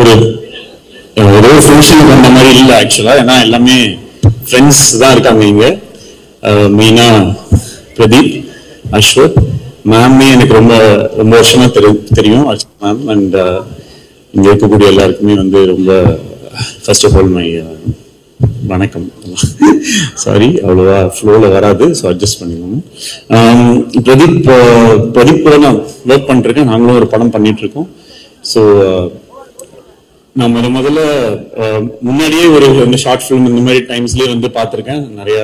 ஒரு ஏதோ ஃபங்க்ஷனுக்கு வந்த மாதிரி இல்லை ஆக்சுவலா. ஏன்னா எல்லாமே ஃப்ரெண்ட்ஸ் தான் இருக்காங்க இங்க. மெயினா பிரதீப், அஸ்வத் மேம்மே எனக்கு ரொம்ப ரொம்ப வருஷமா தெரியும் மேம். அண்ட் இங்க இருக்கக்கூடிய எல்லாருக்குமே வந்து ரொம்ப ஃபர்ஸ்ட் ஆஃப் ஆல் மை வணக்கம். சாரி, அவ்வளோவா ஃப்ளோவில் வராது, ஸோ அட்ஜஸ்ட் பண்ணிக்கணும். பிரதீப் கூட நான் ஒர்க் பண்ணிருக்கேன். நாங்களும் ஒரு படம் பண்ணிட்டு இருக்கோம். ஸோ நான் முதல்ல முன்னாடியே இந்த ஷார்ட் ஃபிலிம் இந்த மாதிரி டைம்ஸ்லேயே வந்து பார்த்துருக்கேன் நிறைய.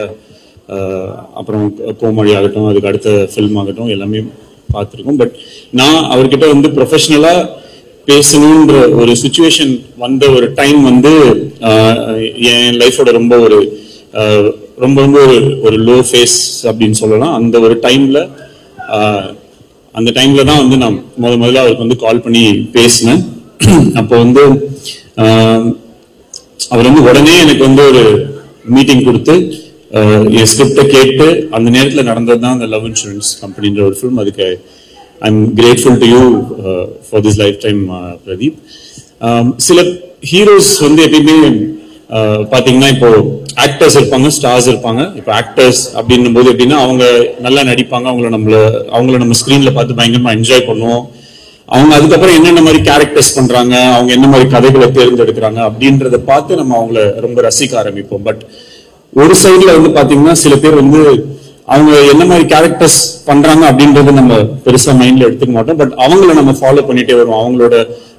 அப்புறம் கோமொழி ஆகட்டும், அதுக்கு அடுத்த ஃபில்ம் ஆகட்டும், எல்லாமே பார்த்துருக்கோம். பட் நான் அவர்கிட்ட வந்து ப்ரொஃபஷனலா பேசணுன்ற ஒரு சுச்சுவேஷன் வந்த ஒரு டைம் வந்து என் லைஃபோட ரொம்ப ரொம்ப ஒரு லோ ஃபேஸ் அப்படின்னு சொல்லலாம். அந்த ஒரு டைம்ல தான் வந்து நான் முதல்ல அவருக்கு வந்து கால் பண்ணி பேசினேன். அப்போ வந்து அவர் வந்து உடனே எனக்கு வந்து ஒரு மீட்டிங் கொடுத்து என் ஸ்கிரிப்டை கேட்டு அந்த நேரத்தில் நடந்தது தான் அந்த லவ் இன்சூரன்ஸ் கம்பெனின்ற ஒரு ஃபிலிம். அதுக்கு I'm grateful to you for this life time Pradeep. சில ஹீரோஸ் வந்து எப்பயுமே பார்த்தீங்கன்னா இப்போ ஆக்டர்ஸ் இருப்பாங்க, ஸ்டார்ஸ் இருப்பாங்க. இப்போ ஆக்டர்ஸ் அப்படின்னும் போது எப்படின்னா அவங்க நல்லா நடிப்பாங்க, அவங்கள நம்ம ஸ்க்ரீன்ல பார்த்து பயங்கரமா என்ஜாய் பண்ணுவோம். அவங்க அதுக்கப்புறம் என்னென்ன மாதிரி கேரக்டர்ஸ் பண்றாங்க, அவங்க என்ன மாதிரி கதைகளை தேர்ந்தெடுக்கிறாங்க அப்படின்றத பார்த்து நம்ம அவங்கள ரொம்ப ரசிக்க ஆரம்பிப்போம். பட் ஒரு சைட்ல வந்து பாத்தீங்கன்னா சில பேர் வந்து அவங்க என்ன மாதிரி கேரக்டர்ஸ் பண்றாங்க அப்படின்றத நம்ம பெருசா மைண்ட்ல எடுத்துக்க மாட்டோம். பட் அவங்கள நம்ம ஃபாலோ பண்ணிட்டே வருவோம்.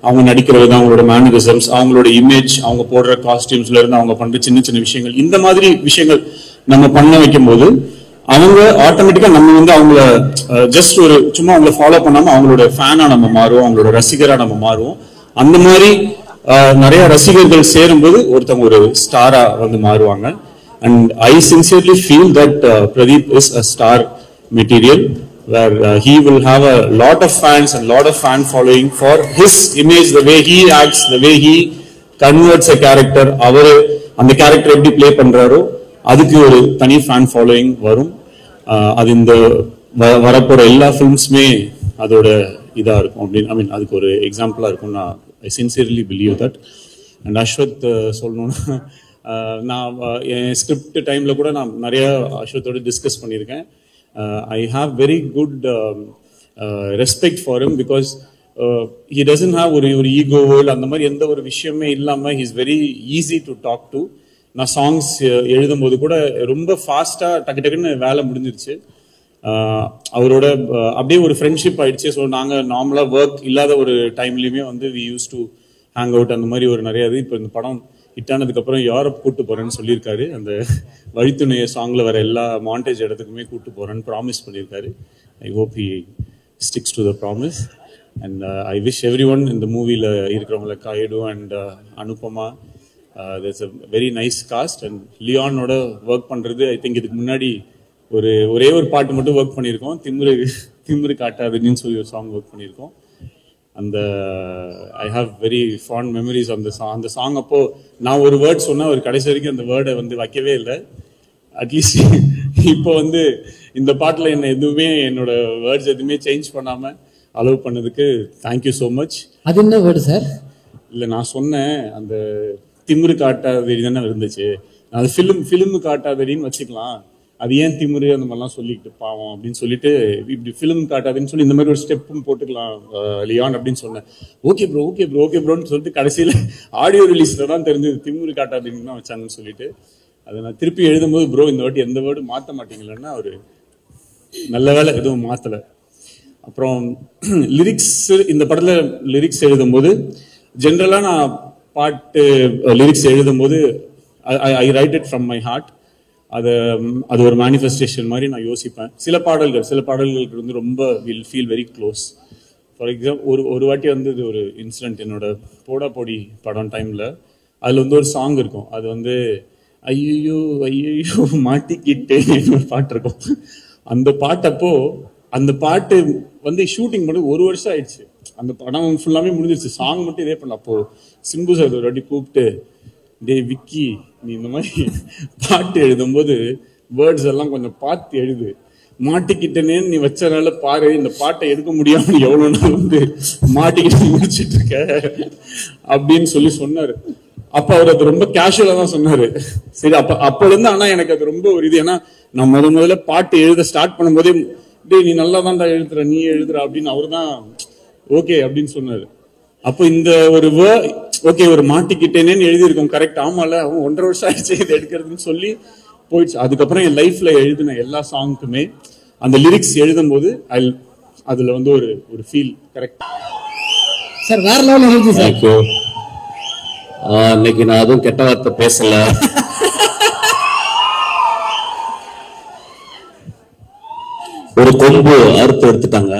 அவங்க நடிக்கிற விதம், அவங்களோட மேனரிசம்ஸ், அவங்களோட இமேஜ், அவங்க போடுற காஸ்டியூம்ஸ்ல இருந்து அவங்க பண்ற சின்ன சின்ன விஷயங்கள், இந்த மாதிரி விஷயங்கள் நம்ம பண்ண வைக்கும் போது அவங்க ஆட்டோமேட்டிக்கா நம்ம வந்து அவங்கள ஜஸ்ட் சும்மா அவங்கள ஃபாலோ பண்ணாம அவங்களோட ஃபேனா நம்ம மாறுவோம், அவங்களோட ரசிகரா நம்ம மாறுவோம். அந்த மாதிரி நிறைய ரசிகர்கள் சேரும்போது ஒருத்தவங்க ஒரு ஸ்டாரா வந்து மாறுவாங்க. And I sincerely feel that Pradeep is a star material where he will have a lot of fans and lot of fan following for his image, the way he acts, the way he converts a character. அவர் அந்த character எப்படி play பண்றாரோ அதுக்கு ஒரு தனி fan following வரும். அது இந்த வரப்போற எல்லா ஃபிலிம்ஸுமே அதோட இதா இருக்கும் அப்படின்னு, ஐ மீன் அதுக்கு ஒரு எக்ஸாம்பிளா இருக்கும். நான் I sincerely believe that. And Ashwath சொல்லணும்னா, நான் என் ஸ்கிரிப்ட் டைம்ல கூட நான் நிறைய அஸ்வத்தோட டிஸ்கஸ் பண்ணியிருக்கேன். I have very good respect for him because he doesn't have ஒரு ஈகோ அந்த மாதிரி எந்த ஒரு விஷயமே இல்லாமல் he is very easy to talk to. நான் சாங்ஸ் எழுதும் போது கூட ரொம்ப ஃபாஸ்டா டக்குன்னு வேலை முடிஞ்சிருச்சு. அவரோட அப்படியே ஒரு ஃப்ரெண்ட்ஷிப் ஆயிடுச்சு. ஸோ நாங்கள் நார்மலாக ஒர்க் இல்லாத ஒரு டைம்லையுமே வந்து we use to hang out, அந்த மாதிரி ஒரு நிறைய இது. இப்போ இந்த படம் ஹிட் ஆனதுக்கு அப்புறம் யூரோப் கூட்டு போறேன்னு சொல்லியிருக்காரு. அந்த வழித்துணைய சாங்ல வர எல்லா மாண்டேஜ் இடத்துக்குமே கூட்டு போறேன்னு ப்ராமிஸ் பண்ணியிருக்காரு. I hope he sticks to the promise. And I wish every one இந்த மூவியில் இருக்கிறவங்கள Kayadu and Anupama, there's a very nice cast. அண்ட் லியானோட ஒர்க் பண்றது ஐ திங்க் இதுக்கு முன்னாடி ஒரே ஒரு பாட்டு மட்டும் ஒர்க் பண்ணியிருக்கோம். திமிரு காட்டாதுன்னு சொல்லி ஒரு சாங் ஒர்க் பண்ணியிருக்கோம். அந்த ஐ ஹாவ் வெரி ஃபாண்ட் மெமரிஸ் அந்த சாங். அப்போ நான் ஒரு வேர்ட் சொன்னா ஒரு கடைசி வரைக்கும் அந்த வேர்டை வந்து வைக்கவே இல்லை. அட்லீஸ்ட் இப்போ வந்து இந்த பாட்டில் என்னோட வேர்ட்ஸ் எதுவுமே சேஞ்ச் பண்ணாம அலோவ் பண்ணதுக்கு தேங்க்யூ ஸோ மச். அது என்ன வேர்டு சார்? இல்லை, நான் சொன்னேன் அந்த திமிரு காட்டாதடி தானே இருந்துச்சு, அது ஃபிலிம் காட்டாதடின்னு வச்சுக்கலாம். அது ஏன் திமிரு அந்த மாதிரிலாம் சொல்லிக்கிட்டு பாவம் அப்படின்னு சொல்லிட்டு இப்படி ஃபிலிம் காட்டாதுன்னு சொல்லி இந்த மாதிரி ஒரு ஸ்டெப்பும் போட்டுக்கலாம் லியான் அப்படின்னு சொன்னேன். ஓகே ப்ரோன்னு சொல்லிட்டு கடைசியில் ஆடியோ ரிலீஸ்ல தான் தெரிஞ்சது திமிரு காட்டாதுன்னு தான் வச்சாங்கன்னு சொல்லிட்டு. அதை நான் திருப்பி எழுதும்போது ப்ரோ இந்த வாட்டி எந்த வேர்டு மாற்ற மாட்டீங்களன்னா ஒரு நல்ல வேலை எதுவும் மாற்றலை. அப்புறம் லிரிக்ஸ், இந்த படத்தில் லிரிக்ஸ் எழுதும்போது ஜென்ரலாக நான் பாட்டு லிரிக்ஸ் எழுதும்போது I write it from my heart. அது ஒரு மேனிஃபெஸ்டேஷன் மாதிரி நான் யோசிப்பேன். சில பாடல்களுக்கு வந்து ரொம்ப will feel very close. For example ஒரு வாட்டி வந்து இது ஒரு இன்சிடென்ட், என்னோட போடா போடி படம் டைமில் அதில் வந்து ஒரு சாங் இருக்கும். அது வந்து ஐயோ மாட்டிக்கிட்டே ஒரு பாட்டு இருக்கும். அந்த பாட்டு வந்து ஷூட்டிங் பண்ணி 1 வருஷம் ஆயிடுச்சு. அந்த படம் ஃபுல்லாமே முடிஞ்சிருச்சு, சாங் மட்டும் இதே பண்ணல. அப்போ சிம்பு சார் ஒரு வாட்டி கூப்பிட்டு, டே விக்கி நீ இந்த மாதிரி பாட்டு எழுதும்போது வேர்ட்ஸ் எல்லாம் கொஞ்சம் பார்த்து எழுது, மாட்டிக்கிட்டேன்னு நீ வச்சனால பாரு இந்த பாட்டை எடுக்க முடியாம எவ்வளவு நாள் வந்து மாட்டிக்கிட்டு முடிச்சிட்டு இருக்க அப்படின்னு சொன்னாரு. அப்ப அவர் அது ரொம்ப கேஷுவலா தான் சொன்னாரு. சரி அப்ப இருந்து ஆனா எனக்கு அது ரொம்ப ஒரு இது. ஏன்னா நான் முதல்ல பாட்டு எழுத ஸ்டார்ட் பண்ணும்போதே டேய் நீ நல்லா தான்டா எழுதுற நீ எழுதுற அப்படின்னு அவரு தான் ஓகே அப்படின்னு சொன்னாரு. அப்போ இந்த ஒரு ஓகே ஒரு மாட்டிக்கிட்டேனேன்னு எழுதியிருக்கோம் கரெக்ட். ஆமால அவன் 1.5 வருஷம் ஆயிடுச்சு இது எடுக்கிறதுன்னு சொல்லி போயிடுச்சு. அதுக்கப்புறம் என் லைஃப்ல எழுதின எல்லா சாங்குக்குமே அந்த லிரிக்ஸ் எழுதும் போது அதுல வந்து ஒரு ஃபீல் கரெக்ட். சார் வேற லெவல் எழுதி சார். இன்னைக்கு நான் அதுவும் கெட்ட வார்த்தை பேசல. ஒரு கொம்பு அறுத்து எடுத்துட்டாங்க,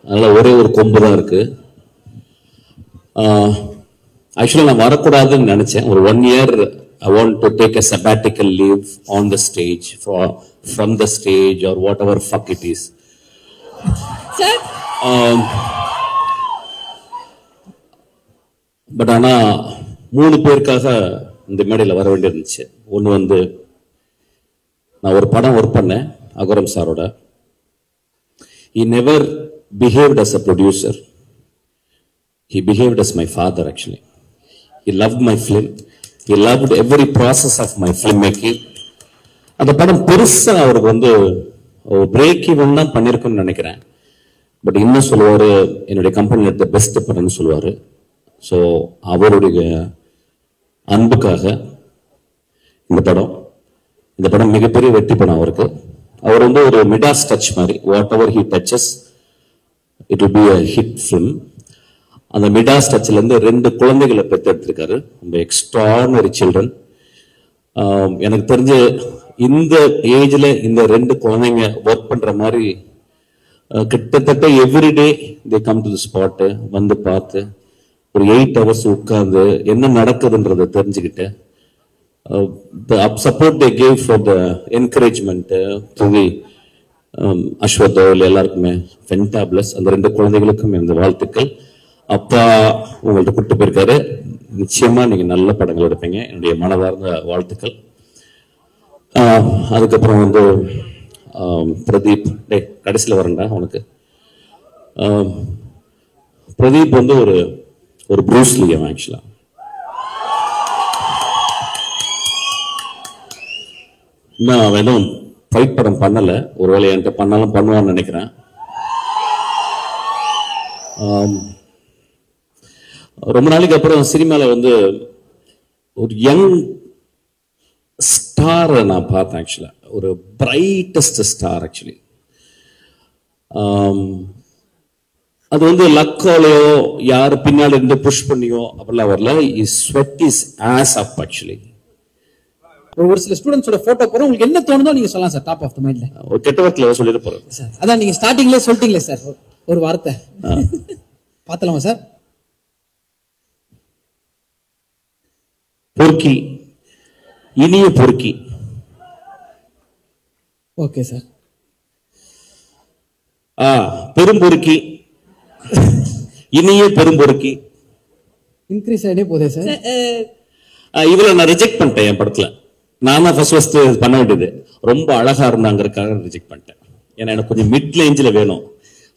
அதனால ஒரே ஒரு கொம்பு தான் இருக்கு. ஆக்சுவலா நான் வரக்கூடாதுன்னு நினைச்சேன். ஒரு 1 year I want to take a sabbatical leave on the stage, from the stage or whatever fuck it is. But ஆனா 3 பேருக்காக இந்த மேடையில் வர வேண்டியிருந்துச்சு. ஒன்று வந்து நான் ஒரு படம் ஒர்க் பண்ணேன் அகரம் சாரோட. He never behaved as a producer. He behaved as my father actually. He loved my film. He loved every process of my filmmaking. அந்த படம் பெருசா அவருக்கு வந்து பிரேக் ஈவன் தான் பண்ணிருக்கும்னு நினைக்கிறேன். பட் இன்னும் சொல்லுவாரு என்னுடைய கம்பெனி எடுத்த பெஸ்ட் படம்னு சொல்லுவாரு. ஸோ அவருடைய அன்புக்காக இந்த படம் மிகப்பெரிய வெற்றி படம் அவருக்கு. அவர் வந்து ஒரு மிடாஸ் டச் மாதிரி, whatever he touches it will be a hit film. அந்த மிடாஸ் டச்ல இருந்து 2 குழந்தைகளை பெற்றெடுத்திருக்காரு. ரொம்ப எக்ஸ்ட்ரானரி சில்ட்ரன். எனக்கு தெரிஞ்ச இந்த ஏஜ்ல இந்த 2 குழந்தைங்க ஒர்க் பண்ற மாதிரி கிட்டத்தட்ட everyday they come to the spot வந்து பார்த்து ஒரு 8 hours உட்கார்ந்து என்ன நடக்குதுன்றதை தெரிஞ்சுக்கிட்டு the support they gave for the encouragement to the Ashwath எல்லாருக்குமே ஃபென்டாபிளஸ். அந்த 2 குழந்தைகளுக்கும் இந்த வாழ்த்துக்கள். அப்பா உங்கள்ட்ட கூட்டு போயிருக்காரு. நிச்சயமா நீங்க நல்ல படங்கள் எடுப்பீங்க. என்னுடைய மனதார்ந்த வாழ்த்துக்கள். அதுக்கப்புறம் வந்து பிரதீப், கடைசியில் வரேன்டா உனக்கு. பிரதீப் வந்து ஒரு ப்ரூஸ்லி அவன் ஆக்சுவலா. இன்னும் அவன் எதுவும் ஃபைட் படம் பண்ணல. ஒருவேளை என்கிட்ட பண்ணாலும் பண்ணுவான்னு நினைக்கிறேன். ரொம்ப நாளைக்கு அப்புறம் சினிமால வந்து ஒரு யங் ஸ்டார் நான் பார்த்தேன் ஆக்சுவலா. ஒரு பிரைட்டஸ்ட் ஸ்டார் ஆக்சுவலி. அது வந்து லக்காலையோ யாரு பின்னாடி இருந்து புஷ் பண்ணியோ அப்படிலாம் வரல. Sweat is as up actually. ஒரு சில ஸ்டூடெண்ட்ஸோட போட்டோ போறோம். உங்களுக்கு என்ன தோணுதோ நீங்க சொல்லலாம் சார். டாப் ஆஃப் தி மைண்ட்ல ஒரு கெட்ட வார்த்தையில சொல்லிட்டு போறேன் சார். அதான் நீங்க ஸ்டார்டிங்ல சொல்லிட்டீங்களே சார் ஒரு வார்த்தை. பார்த்தலாமா சார்? பொறுக்கி, இனிய பொறுக்கி. Okay sir. பெரும்பொறுக்கி, இனிய பெரும்பொறுக்கி. இன்க்ரீஸ் ஆகிட்டே போதே சார். இவளை நான் ரிஜெக்ட் பண்ணிட்டேன் என் படத்துல. நான் தான் ஃபர்ஸ்ட் பண்ண வேண்டியது. ரொம்ப அழகா இருந்தாங்கிறதுக்காக ரிஜெக்ட் பண்ணிட்டேன். ஏன்னா எனக்கு கொஞ்சம் மிட் ரேஞ்சில் வேணும்.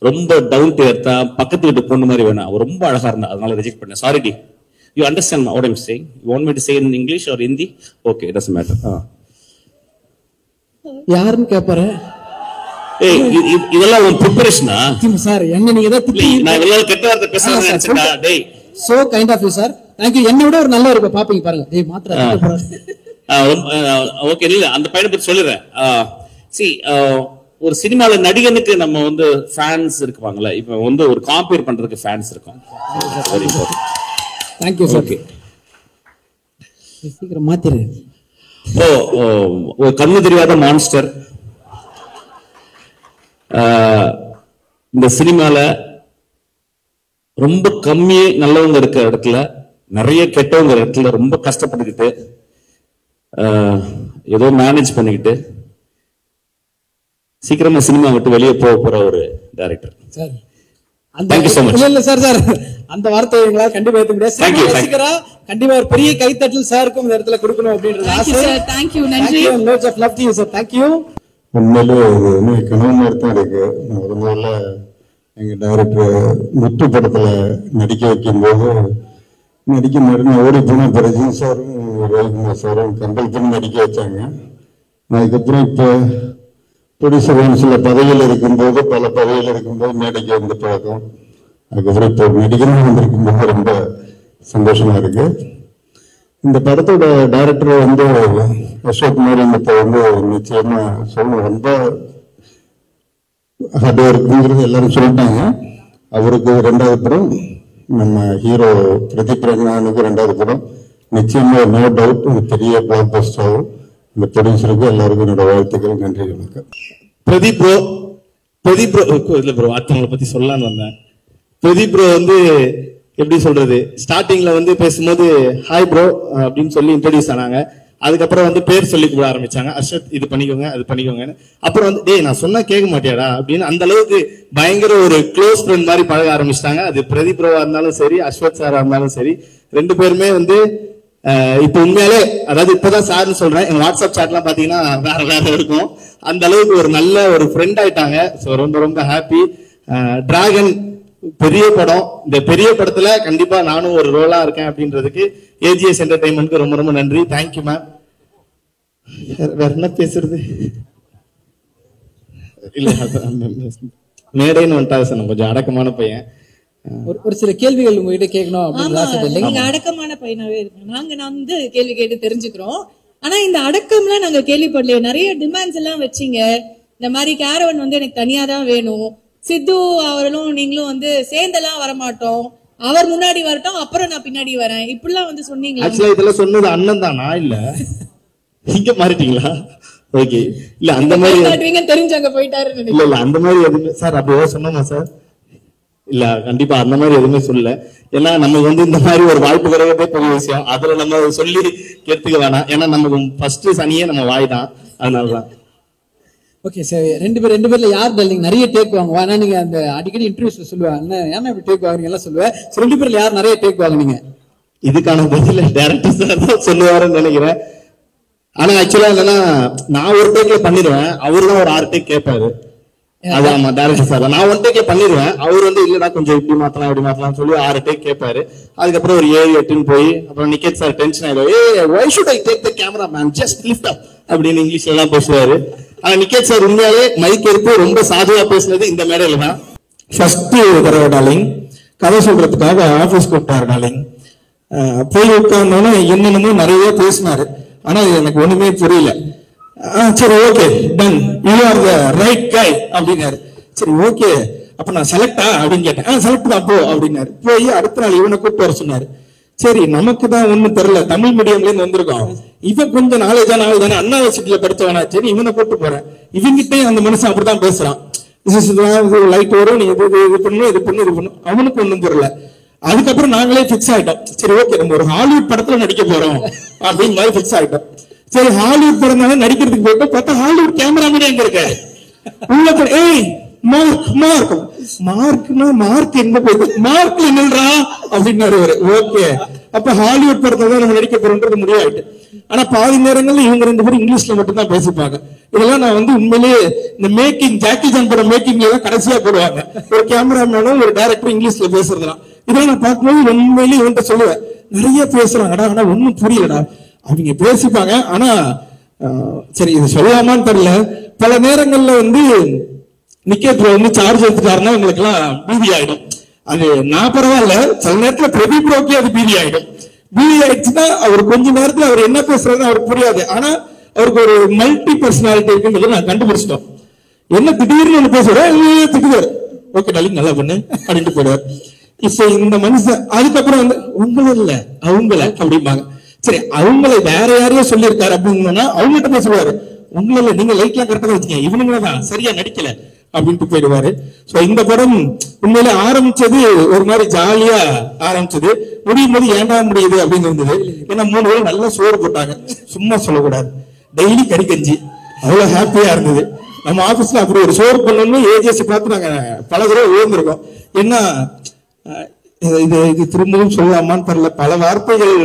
ரொம்ப டவுன் டு எர்த்தா பக்கத்து வீட்டு பொண்ணு மாதிரி வேணும். அவர் ரொம்ப அழகா இருந்தா, அதனால ரிஜெக்ட் பண்ணேன். சாரி டி. You understand what I'm saying? You want me to say in English or Hindi? Okay, it doesn't matter. யாருன்னு கேட்பாரு. இதெல்லாம் உன் ப்ரிப்பரேஷனா சார்? என்ன நீங்க ஏதாவது நான் இதெல்லாம் கெட்ட வார்த்தை பேசணும்னு நினைச்சேன்டா. டேய் so kind of you sir. Thank you. என்ன விட ஒரு நல்ல ஒரு பாப்பீங்க பாருங்க. டேய் மாத்திர ஓகே இல்ல அந்த பையனை பத்தி சொல்லிடுறேன். சி ஒரு சினிமால நடிகனுக்கு நம்ம வந்து ஃபேன்ஸ் இருக்குவாங்கல்ல. இப்ப வந்து ஒரு காம்பேர் பண்றதுக்கு ஃபேன்ஸ் இருக்கும். Very important. Thank you sir. Okay. சீக்கிரம் மாத்திரு. ஒரு கண்ணு தெரியாத மான்ஸ்டர். இந்த சினிமால ரொம்ப கம்மியே நல்லவங்க இருக்க இடத்துல நிறைய கெட்டவங்க இடத்துல ரொம்ப கஷ்டப்பட்டுக்கிட்டு ஏதோ மேனேஜ் பண்ணிக்கிட்டு சீக்கிரமா சினிமா விட்டு வெளியே போற ஒரு டைரக்டர். சார் அந்த வார்த்தையை எங்களால் கண்டிப்பா ஏற்க முடியாது. கண்டிப்பா ஒரு பெரிய கைத்தட்டல் சாருக்கும் இந்த இடத்துல கொடுக்கணும் அப்படின்றது. உண்மையிலே இது வந்து கனவு மாதிரி தான் இருக்கு. நான் முதல்ல எங்கள் டைரக்டர் முத்து படத்தில் நடிக்க வைக்கும்போது நடிக்க மாதிரி ஓடி போனால் பிரஜன் சாரும் ரவிக்குமார் சாரும் கம்பல் பண்ணி நடிக்க வச்சாங்க. அதுக்கப்புறம் இப்போ ப்ரொடியூசர் சில பதவியில் இருக்கும்போது பல பதவியில் இருக்கும்போது மேடைக்கு வந்த பழக்கம். அதுக்கப்புறம் இப்போ நடிகராக வந்திருக்கும்போது ரொம்ப சந்தோஷமா இருக்கு. இந்த படத்தோட டைரக்டர் வந்து அசோக் மாரியம்மத்தை வந்து நிச்சயமா சொல்லணும், ரொம்ப ஹார்ட் ஒர்க்குங்கிறது எல்லாரும் சொல்லிட்டாங்க. அவருக்கு 2வது படம், நம்ம ஹீரோ பிரதீப் ரங்கநாதனுக்கு 2வது படம். நிச்சயமா நோ டவுட் ஒரு பெரிய பிளாக் பஸ்டர் ஆகும். இந்த ப்ரொடியூசருக்கு எல்லாருக்கும் என்னோட வாழ்த்துக்கள். நன்றி, வணக்கம். பிரதீப் ப்ரோ இல்ல ப்ரோ, அடுத்தவங்களை பத்தி சொல்லலான்னு வந்தேன். பிரதீப் ப்ரோ வந்து எப்படி சொல்றது, ஸ்டார்டிங்ல வந்து பேசும்போது ஹாய் ப்ரோ அப்படின்னு சொல்லி இன்ட்ரோடியூஸ் ஆனாங்க. அதுக்கப்புறம் வந்து பேர் சொல்லி கூட ஆரம்பிச்சாங்க, அர்ஷத் இது பண்ணிக்கோங்க அது பண்ணிக்கோங்கன்னு. அப்புறம் வந்து டேய் நான் சொன்னா கேட்க மாட்டியாடா அப்படின்னு அந்த அளவுக்கு பயங்கர ஒரு க்ளோஸ் ஃப்ரெண்ட் மாதிரி பழக ஆரம்பிச்சிட்டாங்க. அது பிரதீப் ப்ரோவா இருந்தாலும் சரி, அஸ்வத் சாரா இருந்தாலும் சரி, 2 பேருமே வந்து இப்ப உண்மையாலே, அதாவது இப்பதான் சார்னு சொல்றேன், எங்க வாட்ஸ்அப் சாட்லாம் பாத்தீங்கன்னா வேற வேற இருக்கும். அந்த அளவுக்கு ஒரு நல்ல ஒரு ஃப்ரெண்ட் ஆயிட்டாங்க. ஸோ ரொம்ப ரொம்ப ஹாப்பி. டிராகன் பெரிய படம், இந்த பெரிய படத்துல கண்டிப்பா நானும் ஒரு ரோலா இருக்கேன் அப்படின்றதுக்கு ஏஜிஎஸ் என்டர்டைன்மெண்ட்க்கு ரொம்ப ரொம்ப நன்றி. Thank you ma'am. வேற என்ன பேசுறது இல்ல, மேடைன்னு வந்துட்டா சார், நான் கொஞ்சம் அடக்கமான பையன். ஒரு சில கேள்விகள் உங்ககிட்ட கேட்கணும். நீங்க அடக்கமான பையனாவே இருக்கு. நாங்க வந்து கேள்வி கேட்டு தெரிஞ்சுக்கிறோம். ஆனா இந்த அடக்கம்ல நாங்க கேள்விப்படலையே. நிறைய டிமாண்ட்ஸ் எல்லாம் வச்சீங்க. இந்த மாதிரி கேரவன் வந்து எனக்கு தனியா தான் வேணும், சித்து அவர்களும் நீங்களும் வந்து சேர்ந்தெல்லாம் வரமாட்டோம், அவர் முன்னாடி வரட்டும் அப்புறம் நான் பின்னாடி வரேன், இப்படிலாம் வந்து சொன்னீங்க. ஆக்சுவலா இதெல்லாம் சொன்னது அண்ணன் தானா இல்ல இங்க மாறிட்டீங்களா? ஓகே, இல்ல அந்த மாதிரி தெரிஞ்சவங்க போயிட்டாரு. இல்ல இல்ல அந்த மாதிரி எதுவுமே சார் அப்படியே சொன்னோமா சார்? இல்ல கண்டிப்பா அந்த மாதிரி எதுவுமே சொல்லல. ஏன்னா நமக்கு வந்து இந்த மாதிரி ஒரு வாய்ப்பு கிடைக்கிறதே பெரிய விஷயம். அதுல நம்ம சொல்லி கேட்டுக்க வேணாம். ஏன்னா நமக்கு ஃபர்ஸ்ட் சனியே நம்ம வாய் தான், அதனாலதான். ஓகே சார், 2 பேர்ல யார் டல்லிங் நிறைய டேக் வாங்குவா? ஏன்னா நீங்க அந்த அடிக்கடி இன்டர்வியூஸ்ல சொல்லுவாங்க, ஏன்னா இப்படி டேக் வாங்குறீங்க எல்லாம் சொல்லுவேன். 2 பேர்ல யார் நிறைய டேக் வாங்குனீங்க? இதுக்கான பதில டைரக்டர் சார் தான் சொல்லுவாருன்னு நினைக்கிறேன். ஆனா ஆக்சுவலா என்னன்னா, நான் ஒரு டேக்ல பண்ணிடுவேன், அவரு தான் ஒரு 6 டேக் கேட்பாரு. அது ஆமா டைரக்டர் சார், நான் 1 டேக்ல பண்ணிடுவேன், அவர் வந்து இல்லடா கொஞ்சம் இப்படி மாத்தலாம் இப்படி மாத்தலாம் சொல்லி 6 டேக் கேட்பாரு. அதுக்கப்புறம் ஒரு 7 8ன்னு போய் அப்புறம் நிக்கேத் சார் டென்ஷன் ஆயிடும். why should I take the camera man, just lift up அப்படின்னு இங்கிலீஷ்ல எல்லாம் பேசுவாரு. ஆனா நிக்கேத் சார் உண்மையாலே மைக் எடுத்து ரொம்ப சாதுவா பேசுனது இந்த மேடையில தான். ஃபர்ஸ்ட் தடவை டார்லிங் கதை சொல்றதுக்காக ஆபீஸ் கூப்பிட்டாரு டார்லிங். போய் உட்கார்ந்தோன்னு என்னென்னமோ நிறைய பேசினாரு. ஆனா எனக்கு ஒண்ணுமே புரியல. சரி okay done, you are the right guy அப்படின்னாரு. சரி ஓகே அப்ப நான் செலக்டா அப்படின்னு கேட்டேன். செலக்ட் தான் போ அப்படின்னாரு. போய் அடுத்த நாள் இவனை கூப்பிட்டு வர சொன்னாரு. சரி நமக்கு தான் ஒண்ணும் தெரியல, தமிழ் மீடியம்ல இருந்து வந்திருக்கோம், இவன் கொஞ்சம் நாலேஜான ஆள் தானே, அண்ணா யூனிவர்சிட்டியில படிச்சவனா, சரி இவனை கூப்பிட்டு போறேன். இவங்கிட்டே அந்த மனுஷன் அப்படித்தான் பேசுறான். லைட் வரும், நீ இது பண்ணு இது பண்ணு இது பண்ணு, அவனுக்கு ஒண்ணும் புரியல. அதுக்கப்புறம் நாங்களே பிக்ஸ் ஆயிட்டோம். சரி ஓகே நம்ம ஒரு ஹாலிவுட் படத்துல நடிக்க போறோம் அப்படின்னு மாதிரி பிக்ஸ் ஆயிட்டோம். சரி ஹாலிவுட் படம் நடிக்கிறதுக்கு போயிட்டு பார்த்தா ஹாலிவுட் கேமராமேனே எங்க இருக்க உள்ள போய், ஏய் மார்க் மார்க் மார்க்னா மார்க் எங்க போயிட்டு மார்க்ல நில்றா அப்படின்னாரு. ஓகே அப்ப ஹாலிவுட் படத்தை தான் நம்ம நடிக்க போறோம்ன்றது முடிவாயிட்டு. ஆனா பாதி நேரங்கள்ல இவங்க 2 பேரும் இங்கிலீஷ்ல மட்டும் தான் பேசிப்பாங்க. இதெல்லாம் நான் வந்து உண்மையிலேயே இந்த மேக்கிங் ஜாக்கி ஜான் படம் மேக்கிங்ல தான் கடைசியா போடுவாங்க, ஒரு கேமராமேனும் ஒரு டைரக்டரும் இங்கிலீஷ்ல பேசுறதுலாம். இதெல்லாம் நான் பார்க்கும்போது உண்மையிலேயே இவன்கிட்ட சொல்லுவேன், நிறைய பேசுறாங்கடா ஆனா ஒன்னும் புரியலடா. அவங்க பேசிப்பாங்க ஆனா சரி இது சொல்லலாமான்னு தெரியல. பல நேரங்கள்ல வந்து நிக்கேத் வந்து சார்ஜ் எடுத்துட்டாருன்னா உங்களுக்கு எல்லாம் பீதி ஆயிடும். அது நான் பரவாயில்ல, சில நேரத்துல பிரதீப் ப்ரோக்கே அது பீதி ஆயிடும். பீதி ஆயிடுச்சுன்னா அவர் கொஞ்ச நேரத்துல அவர் என்ன பேசுறதுன்னு அவருக்கு புரியாது. ஆனா அவருக்கு ஒரு மல்டி பர்சனாலிட்டி இருக்குன்றது நான் கண்டுபிடிச்சிட்டோம். என்ன திடீர்னு ஒண்ணு பேசுறேன் திட்டுவாரு, ஓகே டாலிங் நல்லா பண்ணு அப்படின்ட்டு போயிடுவார். இப்ப இந்த மனுஷன் அதுக்கப்புறம் வந்து உங்களை இல்ல அவங்கள அப்படிம்பாங்க. சரி அவங்களை வேற யாரையோ சொல்லியிருக்காரு அப்படின்னா அவங்ககிட்ட போய் சொல்லுவாரு, உங்களை நீங்க லைட்லாம் கரெக்டா வச்சுக்கீங்க, இவனுங்களதான் சரியா நடிக்கல அப்படின்ட்டு போயிடுவாரு. சோ இந்த படம் உண்மையில ஆரம்பிச்சது ஒரு மாதிரி ஜாலியா ஆரம்பிச்சது, முடியும் போது ஏண்டா முடியுது அப்படின்னு இருந்தது. ஏன்னா 3 பேரும் நல்லா சோறு போட்டாங்க, சும்மா சொல்லக்கூடாது, டெய்லி கறி கஞ்சி, அவ்வளவு ஹாப்பியா இருந்தது. நம்ம ஆபீஸ்ல அப்படி ஒரு சோறு பண்ணணும்னு ஏஜிஎஸ் பார்த்து நாங்க பல தடவை உயர்ந்திருக்கோம். ஏன்னா இது திரும்பவும் சொல்லலாமான்னு தெரியல, பல வார்த்தைகள்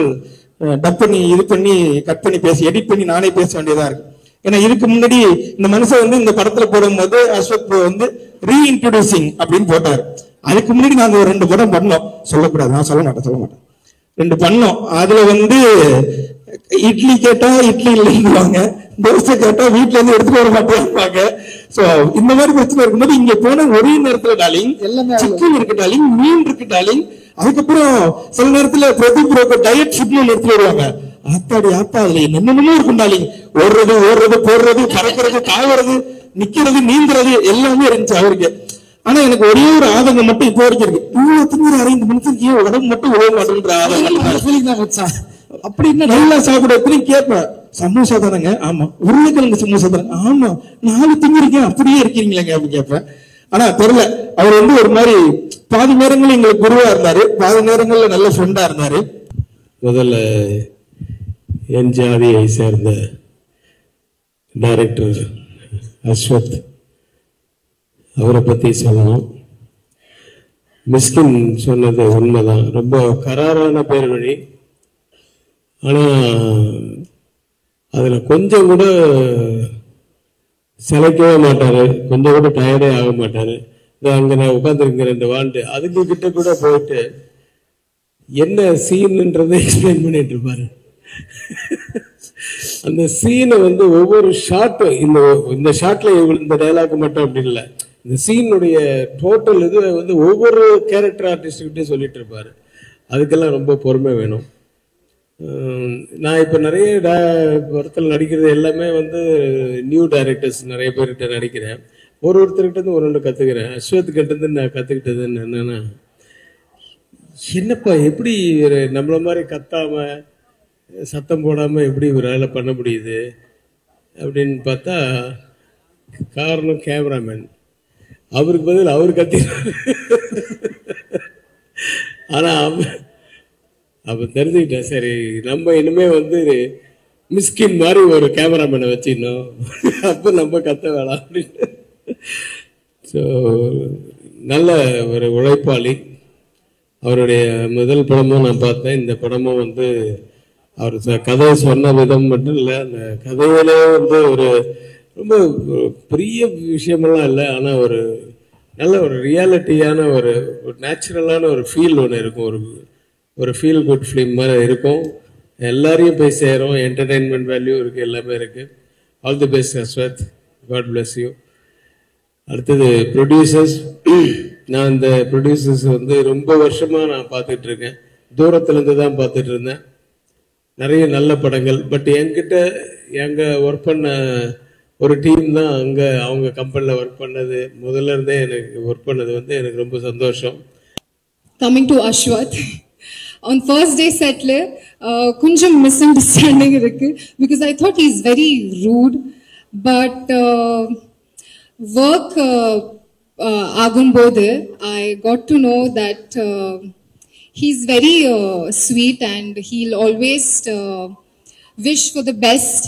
டப் பண்ணி இது பண்ணி கட் பண்ணி பேசி எடிட் பண்ணி நானே பேச வேண்டியதா இருக்கு. ஏன்னா இதுக்கு முன்னாடி இந்த மனுஷன் வந்து இந்த படத்துல போடும்போது அஸ்வத் ப்ரோ வந்து ரீஇன்ட்ரோடியூசிங் அப்படின்னு போட்டாரு. அதுக்கு முன்னாடி நாங்க ஒரு 2 படம் பண்ணோம். சொல்லக்கூடாது, நான் சொல்ல மாட்டேன். 2 பண்ணோம். அதுல வந்து இட்லி கேட்டா இட்லி இல்லைன்னுவாங்க, தோசை கேட்டா வீட்டுல இருந்து எடுத்துட்டு வர மாட்டேங்க. சோ இந்த மாதிரி பிரச்சனை இருக்கும்போது இங்க போன ஒரே நேரத்துல டாலிங் சிக்கன் இருக்கு டாலிங், மீன் இருக்கு டாலிங். அதுக்கப்புறம் சில நேரத்துல பிரதீப் ப்ரோக்கு டயட் ஃபுட்னு எடுத்துட்டு வருவாங்க. ஆத்தாடி ஆத்தா, அதுல என்னென்னமோ இருக்கும் டாலிங். ஓடுறது போடுறது, பறக்கிறது, தாவறது, நிக்கிறது, நீந்துறது எல்லாமே இருந்துச்சு அவருக்கு. ஆனா எனக்கு ஒரே ஒரு ஆதங்கம் மட்டும் இப்போ வரைக்கும் இருக்கு. இவ்வளவு திங்கிற 5 மணிக்கு உடம்பு மட்டும் உழவு மாட்டேன்ற ஆதங்கம். அப்படி என்ன நல்லா சாப்பிட கேட்பேன். சமோசா தானங்க? ஆமா. உருளைக்கிழங்கு சமோசா தானங்க? ஆமா. 4 திங்கிருக்கேன், அப்படியே இருக்கீங்களேங்க அப்படின்னு கேட்பேன். ஆனா தெரியல, அவர் வந்து ஒரு மாதிரி பாதி நேரங்கள் எங்களுக்கு குருவா இருந்தாரு, பாதி நேரங்கள்ல நல்ல ஃப்ரெண்டா இருந்தாரு. முதல்ல என் ஜாதியை சேர்ந்த டைரக்டர் அஸ்வத், அவரை பத்தி சொல்லணும். மிஸ்கின் சொன்னது உண்மைதான், ரொம்ப கராரான பேர் வழி. ஆனா அதுல கொஞ்சம் கூட சிலைக்கவே மாட்டாரு, கொஞ்சம் கூட டயர்டே ஆக மாட்டாரு. அங்க நான் உட்காந்துருக்க 2 வாண்டு அதுக்கு கிட்ட கூட போயிட்டு என்ன சீன்ன்றதை எக்ஸ்பிளைன் பண்ணிட்டு இருப்பாரு. அந்த சீனை வந்து ஒவ்வொரு ஷாட்டும், இந்த ஷாட்ல இந்த டைலாக் மட்டும் அப்படி இல்லை, இந்த சீனுடைய டோட்டல் இது வந்து ஒவ்வொரு கேரக்டர் ஆர்டிஸ்ட்கிட்டையும் சொல்லிட்டு இருப்பாரு. அதுக்கெல்லாம் ரொம்ப பொறுமை வேணும். நான் இப்போ நிறைய படத்தில் நடிக்கிறது எல்லாமே வந்து நியூ டைரக்டர்ஸ் நிறைய பேர்கிட்ட நடிக்கிறேன். ஒருத்தர்கிட்ட இருந்து 1-2 கற்றுக்கிறேன். அஸ்வத் கிட்ட இருந்து நான் கற்றுக்கிட்டதுன்னு என்னன்னா, என்னப்பா எப்படி நம்மள மாதிரி கத்தாம சத்தம் போடாம எப்படி ஒரு வேலை பண்ண முடியுது அப்படின்னு பார்த்தா, காரணம் கேமராமேன். அவருக்கு பதில் அவர் கத்தினார். ஆனா அப்ப தெரிஞ்சுக்கிட்டேன், சரி நம்ம இனிமே வந்து மிஸ்கின் மாதிரி ஒரு கேமராமேனை வச்சிடணும், அப்ப நம்ம கத்த வேணாம் அப்படின்னு. ஸோ நல்ல ஒரு உழைப்பாளி. அவருடைய முதல் படமும் நான் பார்த்தேன், இந்த படமும் வந்து அவர் கதை சொன்ன விதம் மட்டும் இல்லை, அந்த கதையில வந்து ஒரு ரொம்ப பெரிய விஷயமெல்லாம் இல்லை, ஆனால் ஒரு நல்ல ஒரு ரியாலிட்டியான ஒரு நேச்சுரலான ஒரு ஃபீல் ஒன்று இருக்கும். ஒரு ஃபீல் குட் ஃபிலிம் மாதிரி இருக்கும். எல்லாரையும் போய் சேரும், என்டர்டெயின்மெண்ட் வேல்யூ இருக்கு, எல்லாமே இருக்கு. All the best Ashwath, God bless you. அடுத்தது ப்ரொடியூசர்ஸ். நான் இந்த ப்ரொடியூசர்ஸ் வந்து ரொம்ப வருஷமா நான் பார்த்துட்டு இருக்கேன், தூரத்துல இருந்து தான் பார்த்துட்டு இருந்தேன். நிறைய நல்ல படங்கள். பட் என்கிட்ட எங்க ஒர்க் பண்ண ஒரு டீம் தான் அங்க அவங்க கம்பெனில ஒர்க் பண்ணது, முதல்ல இருந்தே எனக்கு ஒர்க் பண்ணது வந்து எனக்கு ரொம்ப சந்தோஷம். Coming to Ashwath, on first day setல கொஞ்சம் misunderstanding இருக்கு, because I thought he's very rude, but work ஆகும்போது I got to know that he's very sweet and he'll always wish for the best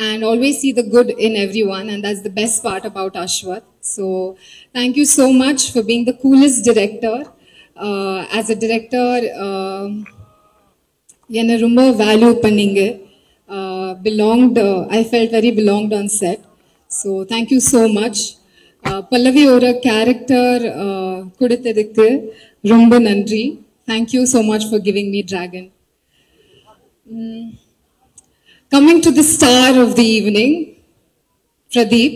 and always see the good in everyone, and that's the best part about Ashwath. So thank you so much for being the coolest director. As a director, என்னை ரொம்ப value பண்ணீங்க. I felt very belonged on set. So thank you so much. பல்லவி ஒரு character கொடுத்ததுக்கு ரொம்ப நன்றி. Thank you so much for giving me Dragon. Coming to the star of the evening, Pradeep.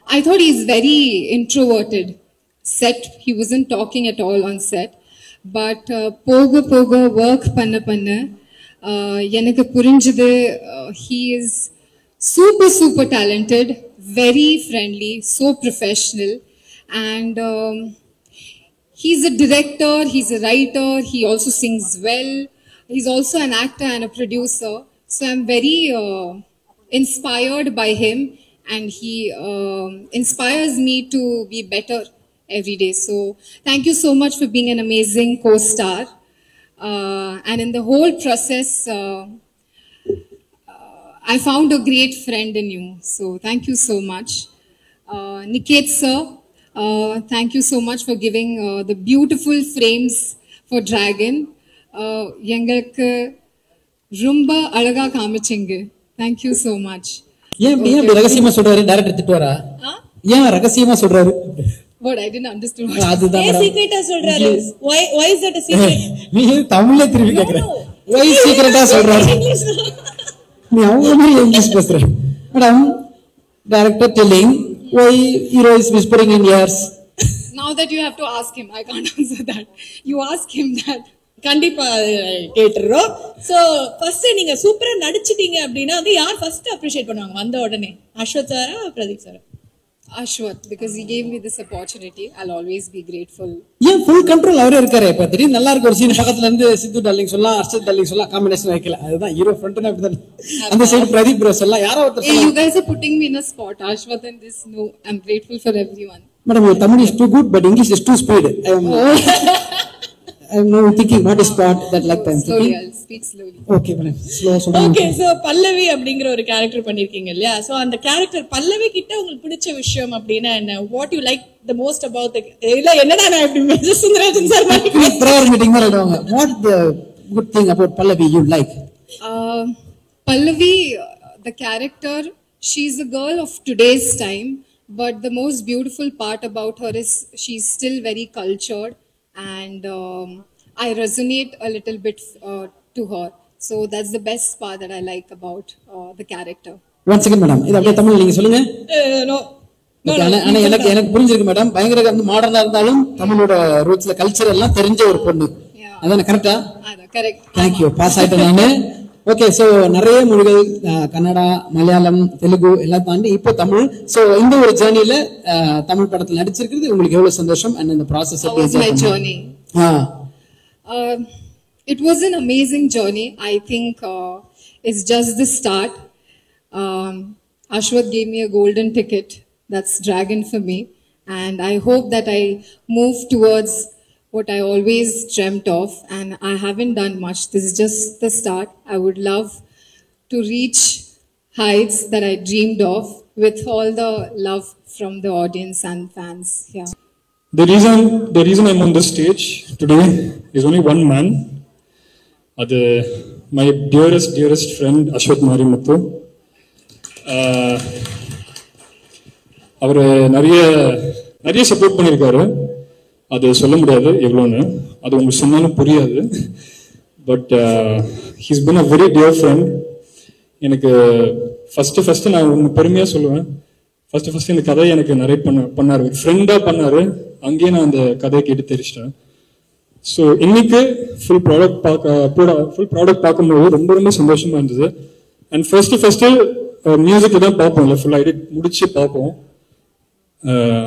I thought he's very introverted. Set, he wasn't talking at all on set. But poga work panna எனக்கு புரிஞ்சது, he is super talented, very friendly, so professional, and he's a director, he's a writer, he also sings well, he's also an actor and a producer. So I'm very inspired by him, and he inspires me to be better every day. So thank you so much for being an amazing co-star, and in the whole process I found a great friend in you. So thank you so much. Niket sir, thank you so much for giving the beautiful frames for Dragon. எங்களுக்கு ரொம்ப அழகா காமிச்சிங்க. Thank you so much. ஏன் இப்படி ரகசியமா சொல்றாரு? Director திட்டுவாரா? ஏன் ரகசியமா சொல்றாரு? What I didn't understand. அதுதான் சீக்ரெட்டா சொல்றாரு. Why is that a secret? நீ தமிழ்ல திருப்பி கேக்குற. Why சீக்ரெட்டா சொல்றாரு? நீ அவங்க இங்கிலீஷ் பேசுற. Madam, director telling why hero is whispering in ears. Now that you have to ask him, I can't answer that. You ask him that. கண்டிப்பா கேட்டுறோம். So first நீங்க சூப்பரா நடிச்சிட்டீங்க அப்படின்னா வந்து யார் ஃபர்ஸ்ட் அப்ரிஷியேட் பண்ணுவாங்க வந்த உடனே? அஸ்வத் சாரா, பிரதீப் சாரா? Ashwath, because he gave me this opportunity. I'll always be grateful. ஏன் ஃபுல் கண்ட்ரோல் அவரே இருக்காரு. இப்ப திடீர்னு நல்லா இருக்கு ஒரு சீன் பக்கத்துல இருந்து சித்து டார்லிங் சொல்லலாம், அர்ஷத் டார்லிங் சொல்லலாம், காம்பினேஷன் வைக்கல. அதுதான் ஹீரோ ஃப்ரண்ட்னா அப்படிதான். அந்த சைடு பிரதீப் ப்ரோ சொல்லலாம், யாரோ ஒருத்தர் சொல்லலாம். You guys are putting me in a spot. Ashwath and this, no, I'm grateful for everyone. Madam, your Tamil is too good, but English is too speed. I'm now thinking what is spot that like time. Slowly, I'll speak slowly. Okay, madam. Slow. Okay, so பல்லவி அப்படிங்கற ஒரு character பண்ணிருக்கீங்க இல்லையா? So அந்த character பல்லவி கிட்ட உங்களுக்கு பிடிச்ச விஷயம் அப்படினா என்ன? What you like the most about the இல்ல என்னடா நான் இப்படி மெசேஜ் சுந்தரராஜன் சார் மாதிரி prayer meeting மாதிரி சொல்றாங்க. What the good thing about Pallavi you like? Pallavi, the character, she's a girl of today's time, but the most beautiful part about her is she's still very cultured. And I resonate a little bit to her, so that's the best part that I like about the character. One second, madam. இது அப்படியே தமிழ்ல நீங்க சொல்லுங்க. No. ஆனா எனக்கு புரிஞ்சிருக்கு madam. பயங்கர வந்து மாடர்னா இருந்தாலும் தமிழோட ரூட்ஸ்ல கல்ச்சர் எல்லாம் தெரிஞ்ச ஒரு பொண்ணு. அதானே கரெக்ட்டா? Correct. Thank you. பாஸ் ஆயிட்டேன் நானு. ஓகே, சோ நிறைய மொழிகள் கன்னடா, மலையாளம், தெலுங்கு எல்லாம் தாண்டி இப்போ தமிழ். சோ இந்த ஒரு ஜர்னில தமிழ் படத்துல நடிச்சிருக்கிறது உங்களுக்கு எவ்வளவு சந்தோஷம்? அண்ட் இந்த process How was my journey? It was an amazing journey. I think it's just the start. Ashwath gave me a golden ticket. That's Dragon for me. And I hope that I move towards what I always dreamt of, and I haven't done much. This is just the start. I would love to reach heights that I dreamed of with all the love from the audience and fans. Yeah. The reason I'm on this stage today is only one man. My dearest friend Ashwath Marimuthu. அவர் நிறைய support பண்ணியிருக்காரு. அது சொல்ல முடியாது எவ்வளோன்னு, அது உங்களுக்கு சொன்னாலும் புரியாது. But he's been a very dear friend. எனக்கு ஃபர்ஸ்ட் நான் ஒன்று பெருமையாக சொல்லுவேன். ஃபர்ஸ்ட் இந்த கதையை எனக்கு நரேட் பண்ணாரு, ஃப்ரெண்டாக பண்ணாரு. அங்கேயே நான் அந்த கதையை கேட்டு தெரிச்சிட்டேன். ஸோ இன்னைக்கு ஃபுல் ப்ராடக்ட் பார்க்கும்போது ரொம்ப சந்தோஷமா இருந்தது. அண்ட் ஃபர்ஸ்ட் மியூசிக் தான் பார்ப்போம்ல, ஃபுல் எடிட் முடிச்சு பார்ப்போம்.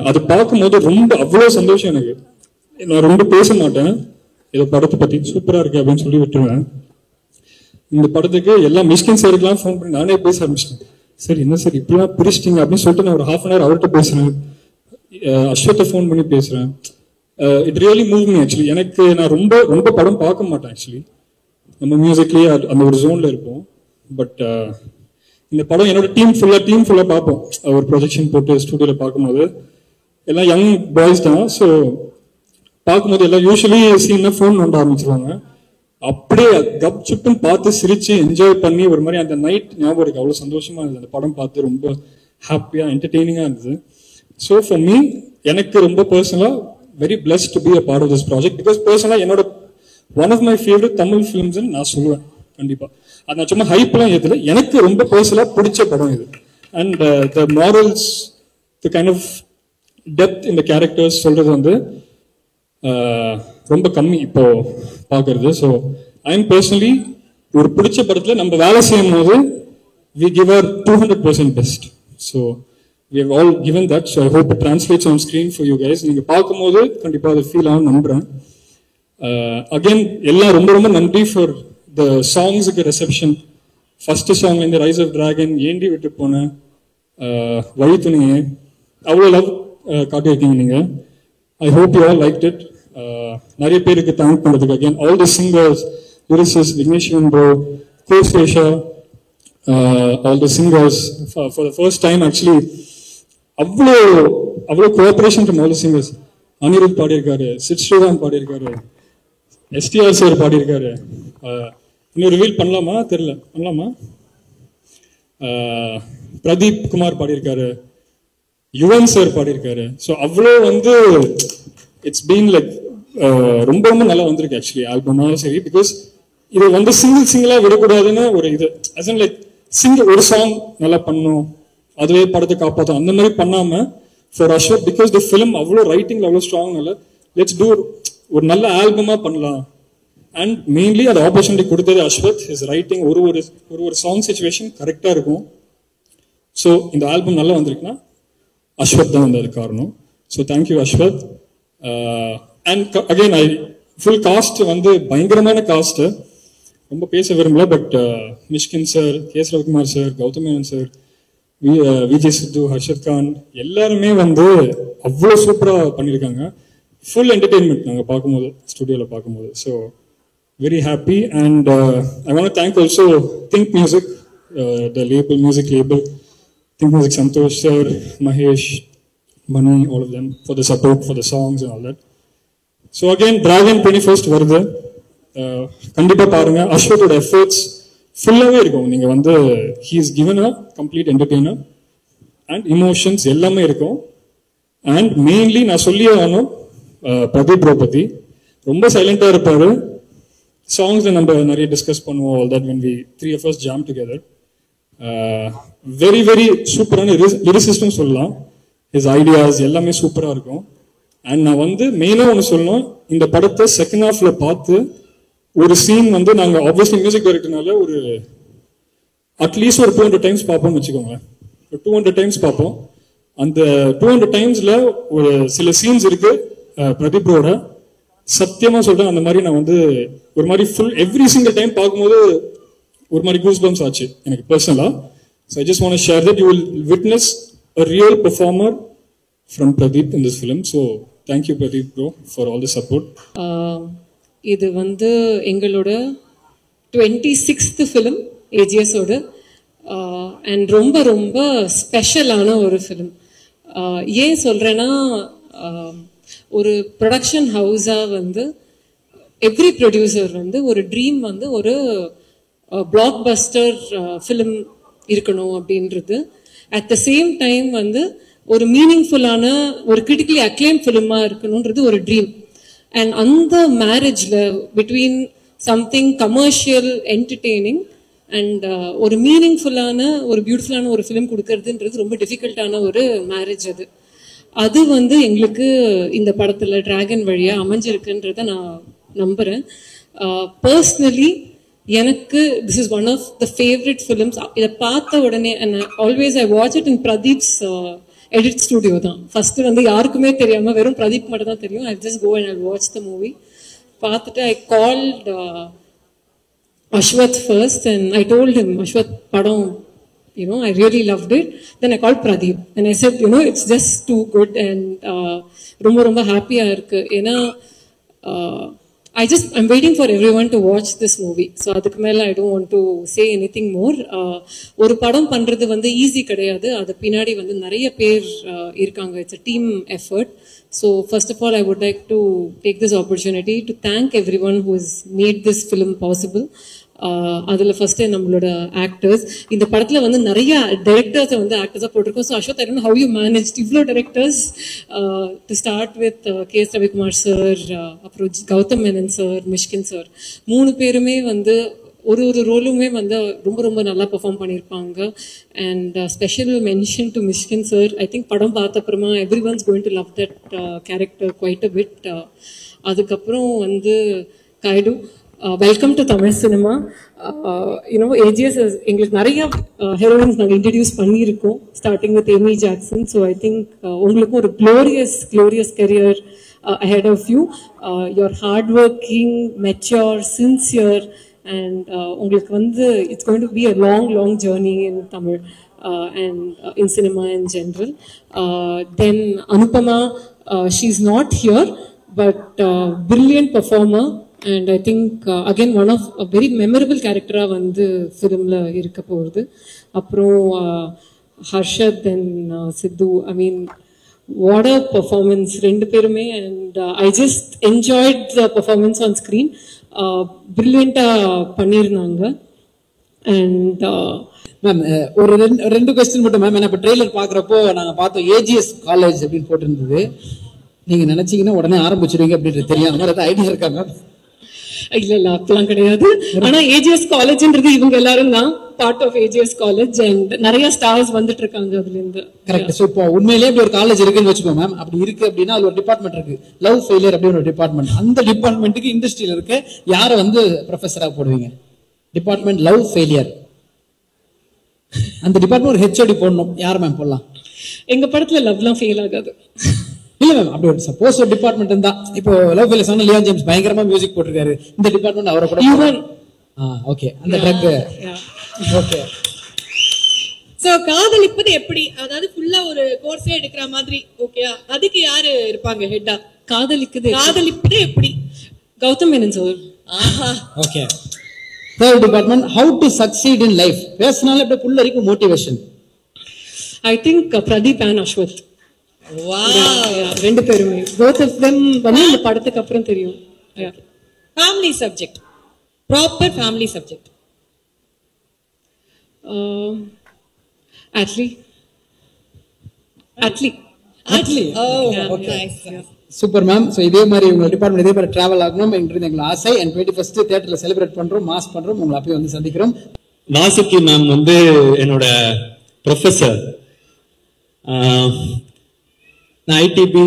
அது பார்க்கும்போது அவ்வளோ சந்தோஷம் எனக்கு. நான் ரொம்ப பேச மாட்டேன், ஏதோ படத்தை பத்தி சூப்பரா இருக்கு அப்படின்னு சொல்லி விட்டுருவேன். இந்த படத்துக்கு எல்லா மிஸ்கின் சாருக்கெல்லாம் ஃபோன் பண்ணி நானே பேச ஆரம்பிச்சிட்டேன். சரி என்ன சார் இப்படிலாம் பிரிச்சிட்டிங்க அப்படின்னு சொல்லிட்டு நான் ஒரு ½ hour அவர்கிட்ட பேசுறேன். அஸ்வத்தை ஃபோன் பண்ணி பேசுறேன். It really move me actually. நான் ரொம்ப படம் பார்க்க மாட்டேன் ஆக்சுவலி. நம்ம மியூசிக்லயே அந்த ஒரு ஜோன்ல இருப்போம். பட் இந்த படம் என்னோட டீம் ஃபுல்லா பார்ப்போம். ஒரு ப்ரொஜெக்ஷன் போட்டு ஸ்டுடியோல பார்க்கும்போது எல்லாம் யங் பாய்ஸ் தான். ஸோ பார்க்கும்போது எல்லாம் யூஸ்வலி சீன்னா ஃபோன் நோண்ட ஆரம்பிச்சிருவாங்க. அப்படியே கப் சுப்புன்னு பார்த்து சிரிச்சு என்ஜாய் பண்ணி ஒரு மாதிரி அந்த நைட் ஞாபகம் இருக்கு. அவ்வளோ சந்தோஷமா இருந்தது அந்த படம் பார்த்து. ரொம்ப ஹாப்பியா என்டர்டெய்னிங்கா இருந்தது. ஸோ ஃபார் மீ எனக்கு ரொம்ப பர்சனலா very blessed to be a part of this project. Because பர்சனலா என்னோட one of my favourite Tamil films நான் சொல்லுவேன் கண்டிப்பா. அது நான் சும்மா ஹைப்லாம் ஏற்றல, எனக்கு ரொம்ப பர்சனலா பிடிச்ச படம் இது. And the morals, the kind of depth இந்த கேரக்டர்ஸ் சொல்றது வந்து ரொம்ப கம்மி இப்போ பார்க்கறது. ஸோ ஐ எம் பர்சனலி ஒரு பிடிச்ச படத்தில் நம்ம வேலை செய்யும் போது we give our 200% best. So we have all given that. So I hope it translates on screen for you guys. நீங்க பார்க்கும்போது கண்டிப்பா அதை ஃபீல் ஆகும் நம்புறேன். அகைன் எல்லாம் ரொம்ப நன்றி ஃபார் த சாங்ஸுக்கு ரெசெப்ஷன். ஃபர்ஸ்ட் சாங் இந்த ரைஸ் ஆஃப் டிராகன், ஏண்டி விட்டு போன, வழி துணியே, அவ்வளோ லவ் காட்டியிருக்கீங்க நீங்க. I hope you all liked it. நிறைய பேருக்கு தேங்க் பண்றதுக்கு again all the singers, lyricist Vigneshwaran bro, கோசேஷா, all the singers for the first time actually அவ்வளோ cooperation from all the singers. Anirudh பாடியிருக்காரு, சித் ஸ்ரீராம் பாடியிருக்காரு, STR சார் பாடியிருக்காரு. இன்னும் ரிவீல் பண்ணலாமா தெரியல, பண்ணலாமா? பிரதீப் குமார் பாடியிருக்காரு, யுவன் சார் பாடியிருக்காரு. ஸோ அவ்வளோ வந்து இட்ஸ் பீன் லைக் ரொம்ப ரொம்ப நல்லா வந்திருக்கு ஆக்சுவலி ஆல்பமாக. சரி, பிகாஸ் இது வந்து சிங்கிளா விடக்கூடாதுன்னு ஒரு இது அசன் லைக் ஒரு சாங் நல்லா பண்ணும், அதுவே படத்தை காப்பாற்றும், அந்த மாதிரி பண்ணாம for Ashwath because the film அவ்வளோ ரைட்டிங்ல அவ்வளோ ஸ்ட்ராங், லெட்ஸ் டூ ஒரு நல்ல ஆல்பமா பண்ணலாம். அண்ட் மெயின்லி அது ஆப்பர்ச்சுனிட்டி கொடுத்தது அஸ்வத். ஹிஸ் ரைட்டிங் ஒரு சாங் சிச்சுவேஷன் கரெக்டா இருக்கும். ஸோ இந்த ஆல்பம் நல்லா வந்திருக்குன்னா அஸ்வத் தான் வந்து அது காரணம். So thank you Ashwath. And again full cast வந்து பயங்கரமான காஸ்ட், ரொம்ப பேச விரும்பல. But Mysskin sir, K S Ravikumar sir, Gautham Menon sir, Vijay Siddhu, Harshath Khan எல்லாருமே வந்து அவ்வளோ சூப்பராக பண்ணியிருக்காங்க. ஃபுல் என்டர்டெயின்மெண்ட் நாங்கள் பார்க்கும்போது, ஸ்டுடியோவில் பார்க்கும்போது. So very happy. And I want thank also Think Music, the label, music label, Think Music, Santhosh sir, Mahesh, Mani, all of them for the support, for the songs and all that. So again, Dragon 21st வருது, கண்டிப்பா பாருங்க. அஸ்வத்தோட efforts ஃபுல்லாவே இருக்கும். நீங்க வந்து he is given a complete entertainer and emotions எல்லாமே இருக்கும். And mainly நான் சொல்லியே ஆகணும், பிரதீப் ப்ரோ பத்தி ரொம்ப சைலண்டா இருப்பாரு. சாங்ஸ்ல நம்ம நிறைய டிஸ்கஸ் பண்ணுவோம், all that when we three of us jam together. Very very சூப்பரான லிரிசிஸ்ட்னு சொல்லலாம். his ஐடியாஸ் எல்லாமே சூப்பரா இருக்கும். அண்ட் நான் வந்து மெயினா ஒன்று சொல்லணும், இந்த படத்தை செகண்ட் ஹாஃப்ல பார்த்து ஒரு சீன் வந்து நாங்கள் ஆப்வியஸ்லி மியூசிக் டைரக்டர்னால ஒரு அட்லீஸ்ட் ஒரு 200 டைம்ஸ் பார்ப்போம்னு வச்சுக்கோங்க. 200 டைம்ஸ் பார்ப்போம். அந்த 200 டைம்ஸ்ல ஒரு சில சீன்ஸ் இருக்கு பிரதீப்ரோட, சத்தியமா சொல்றேன், அந்த மாதிரி நான் வந்து ஒரு மாதிரி ஃபுல் எவ்ரி சிங்கிள் டைம் பார்க்கும்போது ஒரு மாதிரி கூஸ் பம்ப்ஸ் ஆச்சு எனக்கு பர்சனலா. So I just want to share that you will witness a real performer from Pradeep in this film. So thank you Pradeep bro for all the support. இது வந்து எங்களோட 26th film AGS ஓட, and ரொம்ப ரொம்ப ஸ்பெஷலான ஒரு film. ஏன் சொல்றேன்னா, ஒரு ப்ரொடக்ஷன் ஹவுஸா வந்து எவ்ரி ப்ரொடியூசர் வந்து ஒரு ட்ரீம் வந்து ஒரு பிளாக் பஸ்டர் ஃபிலிம் இருக்கணும் அப்படின்றது. அட் த சேம் டைம் வந்து ஒரு மீனிங்ஃபுல்லான ஒரு கிரிட்டிக்கலி அக்ளைம் ஃபிலிமா இருக்கணும்ன்றது ஒரு ட்ரீம். அண்ட் அந்த மேரேஜ்ல between something commercial entertaining and ஒரு மீனிங்ஃபுல்லான ஒரு பியூட்டிஃபுல்லான ஒரு ஃபிலிம் கொடுக்கறதுன்றது ரொம்ப டிஃபிகல்ட்டான ஒரு மேரேஜ். அது வந்து எங்களுக்கு இந்த படத்துல டிராகன் வழியா அமைஞ்சிருக்குன்றத நான் நம்புறேன். பர்சனலி எனக்கு this is one of the favourite films. இதை பார்த்த உடனே always I watch it in Pradeep's edit studio தான். ஃபர்ஸ்ட் வந்து யாருக்குமே தெரியாம வெறும் பிரதீப் மட்டும் தான் தெரியும். I just go and I watch the movie. பார்த்துட்டு I called Ashwath first and I told him, Ashwath padam, you know, I really loved it. Then I called Pradeep and I said, you know, it's just too good and ரொம்ப happy ah irukku. Ena I'm waiting for everyone to watch this movie. So adukku mela I don't want to say anything more. ஒரு படம் பண்றது வந்து easy கிடையாது. அது பின்னாடி வந்து நிறைய பேர் இருக்காங்க. It's a team effort. So first of all I would like to take this opportunity to thank everyone who has made this film possible. அதுல ஃபர்ஸ்ட் நம்மளோட ஆக்டர்ஸ், இந்த படத்துல வந்து நிறைய டைரக்டர்ஸ் வந்து ஆக்டர்ஸா போட்டிருக்கோம். So Ashwath, I don't know how you managed இவ்வளோ directors. To start with KS Ravikumar sir, அப்புறம் கௌதம் மேனன் சார், மிஷ்கின் சார், 3 பேருமே வந்து ஒரு ரோலுமே வந்து ரொம்ப ரொம்ப நல்லா பெர்ஃபார்ம் பண்ணியிருப்பாங்க. And special mention to Mysskin sir. I think படம் பார்த்த அப்புறமா every ones going to love that character quite a bit. அதுக்கப்புறம் வந்து Kayadu, welcome to Tamil cinema. You know AGS எங்களுக்கு நிறைய ஹீரோயின்ஸ் நாங்கள் இன்ட்ரடியூஸ் பண்ணியிருக்கோம், starting with Amy Jackson. So I think உங்களுக்கு ஒரு glorious career ahead of you. You're hardworking, mature, sincere, and உங்களுக்கு வந்து it's going to be a long journey in Tamil and in cinema in general. Then Anupama, she's not here, but brilliant performer. And I think again one of a very memorable character வந்து ஃபிலிம்ல இருக்க போகுது. அப்புறம் Harshad and Sidhu, I mean what a performance, ரெண்டு பேருமே. And I just enjoyed the performance on screen. Brilliant பண்ணிருந்தாங்க. And ma'am ஒரு ரெண்டு question மட்டும் மேம். ஏன்னா இப்ப ட்ரெய்லர் பாக்குறப்போ நாங்க பார்த்தோம் ஏஜிஎஸ் காலேஜ் அப்படின்னு போட்டிருந்தது. நீங்க நினைச்சீங்கன்னா உடனே ஆரம்பிச்சிருவீங்க அப்படின்றது தெரியும். அந்த மாதிரி ஐடியா இருக்கா மேம்? இல்ல அப்பெல்லாம் கிடையாது. ஆனா ஏஜிஎஸ் காலேஜ்ன்றது இவங்க எல்லாரும் தான் part of AGS college and நிறைய ஸ்டார்ஸ் வந்துட்டு இருக்காங்க அதுல இருந்து. கரெக்ட். சோ இப்போ உண்மையிலேயே இப்படி ஒரு காலேஜ் இருக்குன்னு வச்சுக்கோங்க மேம். அப்படி இருக்கு அப்படின்னா அது ஒரு டிபார்ட்மெண்ட் இருக்கு, லவ் ஃபெயிலியர் அப்படின்னு ஒரு டிபார்ட்மெண்ட். அந்த டிபார்ட்மெண்ட்டுக்கு இண்டஸ்ட்ரியில இருக்க யார வந்து ப்ரொஃபஸரா போடுவீங்க? டிபார்ட்மெண்ட் லவ் ஃபெயிலியர், அந்த டிபார்ட்மெண்ட் ஒரு ஹெச்ஓடி போடணும். யார் மேம் போடலாம்? எங்க படத்துல லவ்லாம் ஃபெயில் ஆகாது. இல்ல மேம், அப்படி ஒரு சப்போஸ் ஒரு டிபார்ட்மெண்ட் இருந்தா, இப்போ லவ் ஃபெயிலியர் சொன்ன லியான் ஜேம்ஸ் பயங்கரமா மியூசிக் போட்டிருக்காரு, இந்த டிபார்ட்மெண்ட் அவரை கூட ஓகே அந்த ட்ரக் ஓகே. சோ காதலிப்பது எப்படி, அதாவது ஃபுல்லா ஒரு கோர்ஸே எடுக்கிற மாதிரி ஓகேயா, அதுக்கு யாரு இருப்பாங்க ஹெட்டா? காதலிப்பது எப்படி? Gautham Menon sir. Okay. Third department, how to succeed in life. பேசினால அப்படியே புல்ல வரைக்கும் motivation. I think Pradeep and Ashwath. Wow. ரெண்டு பேருமே both of them வந்து இந்த படத்துக்கு அப்புறம் தெரியும். Family subject, proper family subject. Atlee. Oh, okay. Nice. Super ma'am. So இதே மாதிரி உங்க டிபார்ட்மெண்ட் இதே மாதிரி டிராவல் ஆகணும் என்கிறது எங்களுக்கு ஆசை. அண்ட் 21st தியேட்டர்ல செலிப்ரேட் பண்றோம், மாஸ் பண்றோம், உங்களை அப்பயே வந்து சந்திக்கிறோம். வாசுகி மேம் வந்து என்னோட ப்ரொஃபஸர். நான் ஐடிபி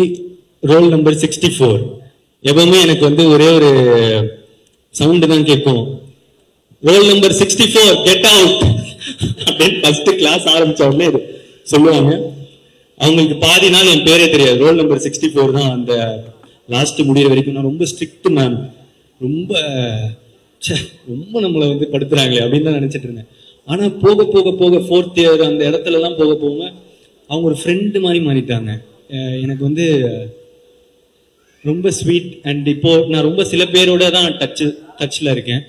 ரோல் நம்பர் 64. எப்பவுமே எனக்கு வந்து ஒரே ஒரு சவுண்டு தான் கேட்கும், ரோல் நம்பர் 64 கெட் அவுட் அப்படின்னு ஃபர்ஸ்ட் கிளாஸ் ஆரம்பிச்ச உடனே சொல்லுவாங்க. அவங்களுக்கு பாதி நாள் என் பேரே தெரியாது, ரோல் நம்பர் 64 தான் அந்த லாஸ்ட் முடிகிற வரைக்கும். நான் ரொம்ப ஸ்ட்ரிக்ட் மேம், ரொம்ப நம்மளை வந்து படுத்துறாங்களே அப்படின்னு தான் நினைச்சிட்டு இருந்தேன். ஆனா போக போக போக 4th இயர் அந்த இடத்துல எல்லாம் போக போக அவங்க ஒரு ஃப்ரெண்டு மாதிரி மாறிட்டாங்க. எனக்கு வந்து ரொம்ப ஸ்வீட். அண்ட் இப்போ நான் ரொம்ப சில பேரோட தான் டச்சில் இருக்கேன்.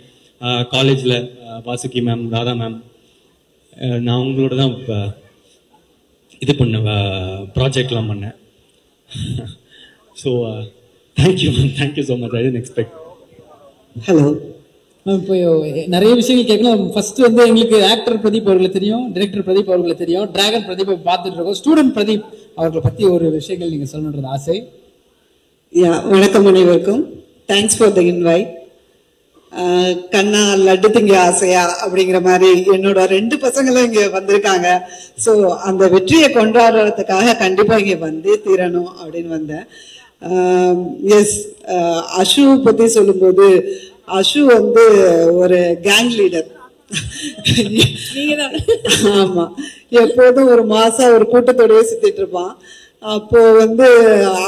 காலேஜில் வாசுகி மேம், ராதா மேம், நான் அவங்களோட தான் இது பண்ண ப்ராஜெக்ட்லாம் பண்ணேன். So thank you ma'am, thank you so much. I didn't expect. Hello ma'am, இப்போ நிறைய விஷயங்கள் கேட்கலாம். ஃபர்ஸ்ட் வந்து எங்களுக்கு ஆக்டர் பிரதீப் அவர்களை தெரியும், டைரக்டர் பிரதீப் அவர்களை தெரியும், டிராகன் பிரதீப் பார்த்துட்டு இருக்கோம். ஸ்டூடெண்ட் பிரதீப் அவர்களை பத்தி ஒரு விஷயங்கள் நீங்க சொல்லணுன்றது ஆசை. வணக்கம் அனைவருக்கும். Thanks for the invite. Kanna Laddu Thinga Aasaiya அப்படிங்கிற மாதிரி என்னோட 2 பசங்களும் இங்க வந்திருக்காங்க. ஸோ அந்த வெற்றியை கொண்டாடுறதுக்காக கண்டிப்பா இங்க வந்து தீரணும் அப்படின்னு வந்தேன். எஸ், அஷு பத்தி சொல்லும்போது, அஷு வந்து ஒரு கேங் லீடர். ஆமா, எப்போதும் ஒரு மாசம் ஒரு கூட்டத்தோடய சுத்திட்டு இருப்பான். அப்போ வந்து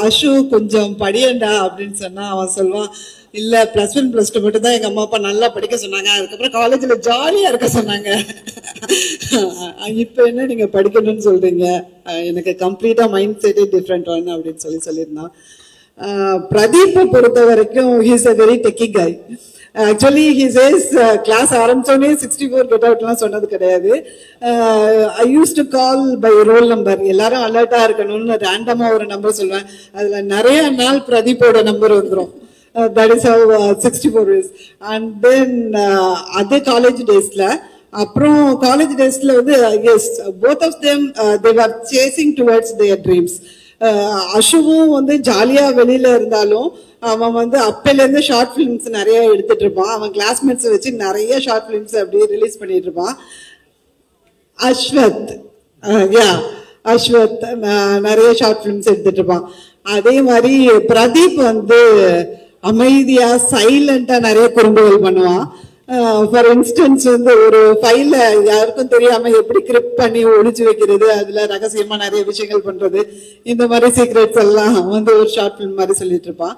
அஷு கொஞ்சம் படியண்டா அப்படின்னு சொன்னா அவன் சொல்லுவான், இல்ல +1 +2 மட்டும் தான் எங்க அம்மா அப்பா நல்லா படிக்க சொன்னாங்க, அதுக்கப்புறம் காலேஜ்ல ஜாலியா இருக்க சொன்னாங்க. இப்ப என்ன நீங்க படிக்கணும்னு சொல்றீங்க, எனக்கு கம்ப்ளீட்டா மைண்ட் செட்டே டிஃப்ரெண்ட் ஒன் அப்படின்னு சொல்லியிருந்தான். பிரதீப்பை பொறுத்த வரைக்கும் he's a very techie guy. Actually he says class ஆரம்பிச்சோடனே 64 கெட் அவுட்லாம் சொன்னது கிடையாது. I use to call by roll number. எல்லாரும் அலர்ட்டா இருக்கணும்னு ரேண்டமா ஒரு நம்பர் சொல்லுவேன். அதுல நிறைய நாள் பிரதீப்போட நம்பர் வந்துடும். That is how 64 is. And then other college daysல, அப்புறம் காலேஜ் டேஸ்ல வந்து yes, both of them they were chasing towards their dreams. அஷுவும் வந்து ஜாலியா வெளியில இருந்தாலும் அவன் வந்து அப்பையில இருந்து ஷார்ட் பிலிம்ஸ் நிறைய எடுத்துட்டு இருப்பான். அவன் கிளாஸ்மேட்ஸ் வச்சு நிறைய ஷார்ட் பிலிம்ஸ் அப்படியே ரிலீஸ் பண்ணிட்டு இருப்பான். அஸ்வத் நிறைய ஷார்ட் பிலிம்ஸ் எடுத்துட்டு இருப்பான். அதே மாதிரி பிரதீப் வந்து அமைதியா சைலண்டா நிறைய குறும்புகள் பண்ணுவான். ஃபார் இன்ஸ்டன்ஸ் வந்து ஒரு ஃபைல யாருக்கும் தெரியாம எப்படி கிரிப்ட் பண்ணி ஒளிச்சு வைக்கிறது, அதுல ரகசியமா நிறைய விஷயங்கள் பண்றது, இந்த மாதிரி சீக்ரெட்ஸ் எல்லாம் வந்து ஒரு ஷார்ட் பிலிம் மாதிரி சொல்லிட்டு இருப்பான்.